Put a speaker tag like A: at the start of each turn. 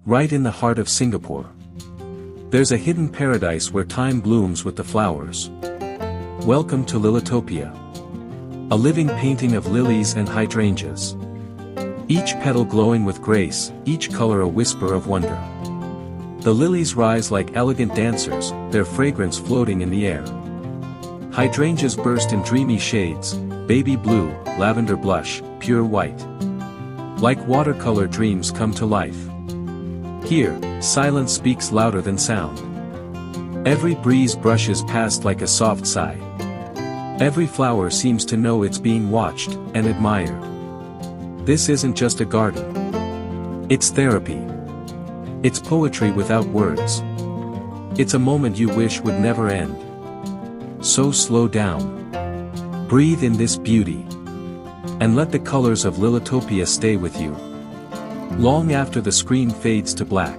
A: right in the heart of Singapore. There's a hidden paradise where time blooms with the flowers. Welcome to Lillitopia. A living painting of lilies and hydrangeas. Each petal glowing with grace, each color a whisper of wonder. The lilies rise like elegant dancers, their fragrance floating in the air. Hydrangeas burst in dreamy shades, baby blue, lavender blush, pure white. Like watercolor dreams come to life. Here, silence speaks louder than sound. Every breeze brushes past like a soft sigh. Every flower seems to know it's being watched and admired. This isn't just a garden. It's therapy. It's poetry without words. It's a moment you wish would never end. So slow down. Breathe in this beauty. And let the colors of Lillitopia stay with you. Long after the screen fades to black.